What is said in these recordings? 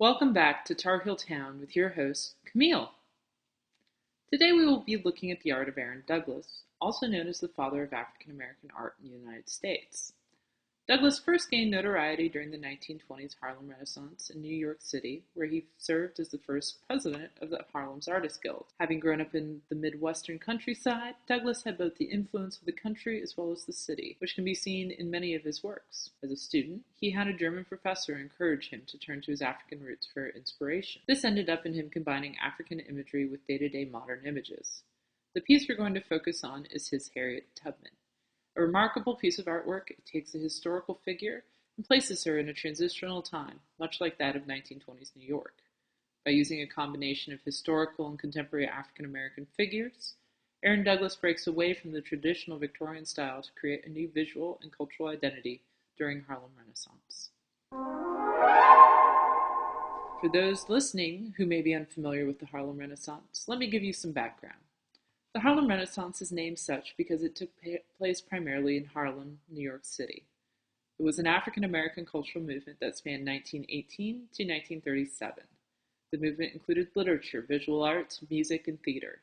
Welcome back to Tar Heel Town with your host, Camille. Today we will be looking at the art of Aaron Douglas, also known as the father of African American art in the United States. Douglas first gained notoriety during the 1920s Harlem Renaissance in New York City, where he served as the first president of the Harlem's Artists Guild. Having grown up in the Midwestern countryside, Douglas had both the influence of the country as well as the city, which can be seen in many of his works. As a student, he had a German professor encourage him to turn to his African roots for inspiration. This ended up in him combining African imagery with day-to-day modern images. The piece we're going to focus on is his Harriet Tubman. A remarkable piece of artwork, it takes a historical figure and places her in a transitional time, much like that of 1920s New York. By using a combination of historical and contemporary African American figures, Aaron Douglas breaks away from the traditional Victorian style to create a new visual and cultural identity during Harlem Renaissance. For those listening who may be unfamiliar with the Harlem Renaissance, let me give you some background. The Harlem Renaissance is named such because it took place primarily in Harlem, New York City. It was an African American cultural movement that spanned 1918 to 1937. The movement included literature, visual arts, music, and theater.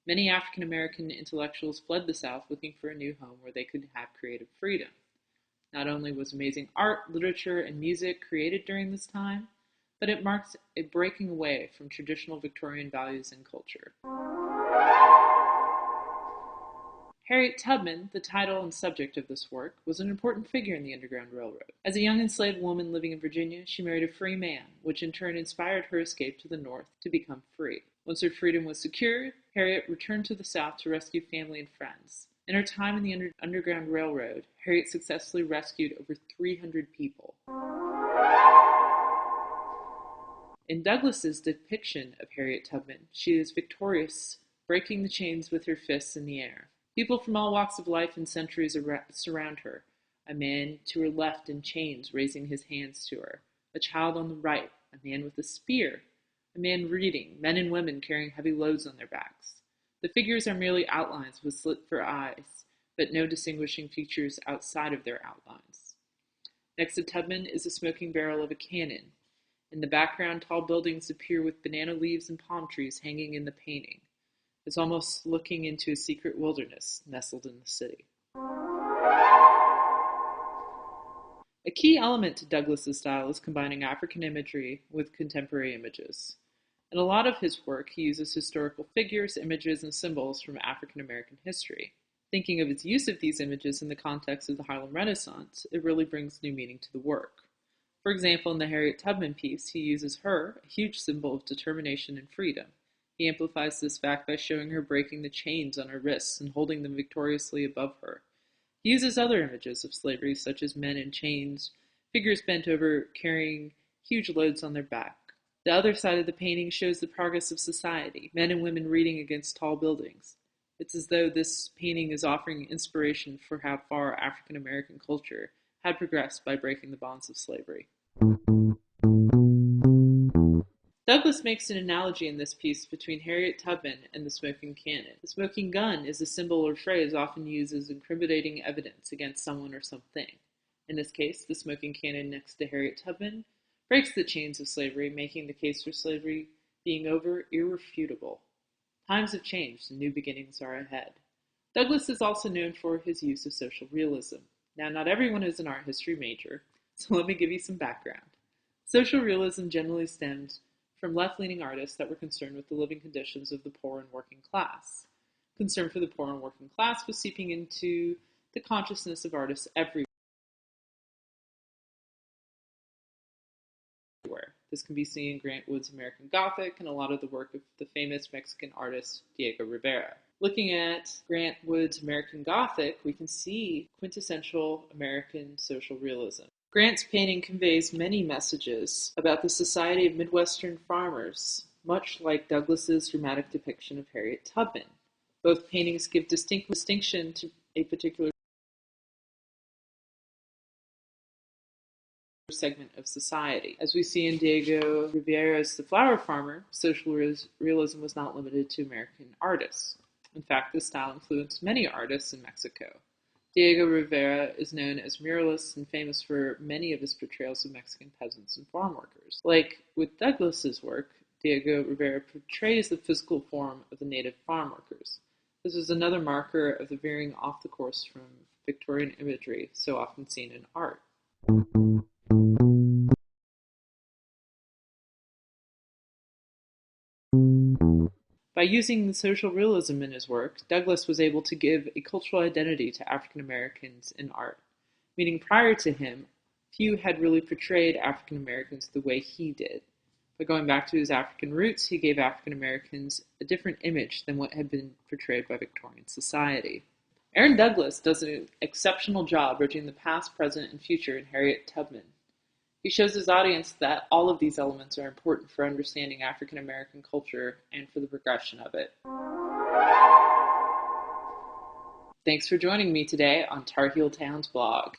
Many African American intellectuals fled the South looking for a new home where they could have creative freedom. Not only was amazing art, literature, and music created during this time, but it marked a breaking away from traditional Victorian values and culture. Harriet Tubman, the title and subject of this work, was an important figure in the Underground Railroad. As a young enslaved woman living in Virginia, she married a free man, which in turn inspired her escape to the North to become free. Once her freedom was secured, Harriet returned to the South to rescue family and friends. In her time in the Underground Railroad, Harriet successfully rescued over 300 people. In Douglas's depiction of Harriet Tubman, she is victorious, breaking the chains with her fists in the air. People from all walks of life and centuries surround her. A man to her left in chains raising his hands to her. A child on the right. A man with a spear. A man reading. Men and women carrying heavy loads on their backs. The figures are merely outlines with slit for eyes, but no distinguishing features outside of their outlines. Next to Tubman is the smoking barrel of a cannon. In the background, tall buildings appear with banana leaves and palm trees hanging in the painting. It's almost looking into a secret wilderness nestled in the city. A key element to Douglas's style is combining African imagery with contemporary images. In a lot of his work, he uses historical figures, images, and symbols from African American history. Thinking of his use of these images in the context of the Harlem Renaissance, it really brings new meaning to the work. For example, in the Harriet Tubman piece, he uses her, a huge symbol of determination and freedom. He amplifies this fact by showing her breaking the chains on her wrists and holding them victoriously above her. He uses other images of slavery, such as men in chains, figures bent over carrying huge loads on their back. The other side of the painting shows the progress of society, men and women reading against tall buildings. It's as though this painting is offering inspiration for how far African American culture had progressed by breaking the bonds of slavery. Douglas makes an analogy in this piece between Harriet Tubman and the smoking cannon. The smoking gun is a symbol or phrase often used as incriminating evidence against someone or something. In this case, the smoking cannon next to Harriet Tubman breaks the chains of slavery, making the case for slavery being over irrefutable. Times have changed and new beginnings are ahead. Douglas is also known for his use of social realism. Now, not everyone is an art history major, so let me give you some background. Social realism generally stemmed from left-leaning artists that were concerned with the living conditions of the poor and working class. Concern for the poor and working class was seeping into the consciousness of artists everywhere. This can be seen in Grant Wood's American Gothic and a lot of the work of the famous Mexican artist Diego Rivera. Looking at Grant Wood's American Gothic, we can see quintessential American social realism. Grant's painting conveys many messages about the society of Midwestern farmers, much like Douglas's dramatic depiction of Harriet Tubman. Both paintings give distinction to a particular segment of society. As we see in Diego Rivera's The Flower Farmer, social realism was not limited to American artists. In fact, this style influenced many artists in Mexico. Diego Rivera is known as muralist and famous for many of his portrayals of Mexican peasants and farm workers. Like with Douglas's work, Diego Rivera portrays the physical form of the native farm workers. This is another marker of the veering off the course from Victorian imagery so often seen in art. By using the social realism in his work, Douglas was able to give a cultural identity to African Americans in art, meaning prior to him, few had really portrayed African Americans the way he did. By going back to his African roots, he gave African Americans a different image than what had been portrayed by Victorian society. Aaron Douglas does an exceptional job bridging the past, present, and future in Harriet, Tubman. He shows his audience that all of these elements are important for understanding African American culture and for the progression of it. Thanks for joining me today on Tar Heel Town's blog.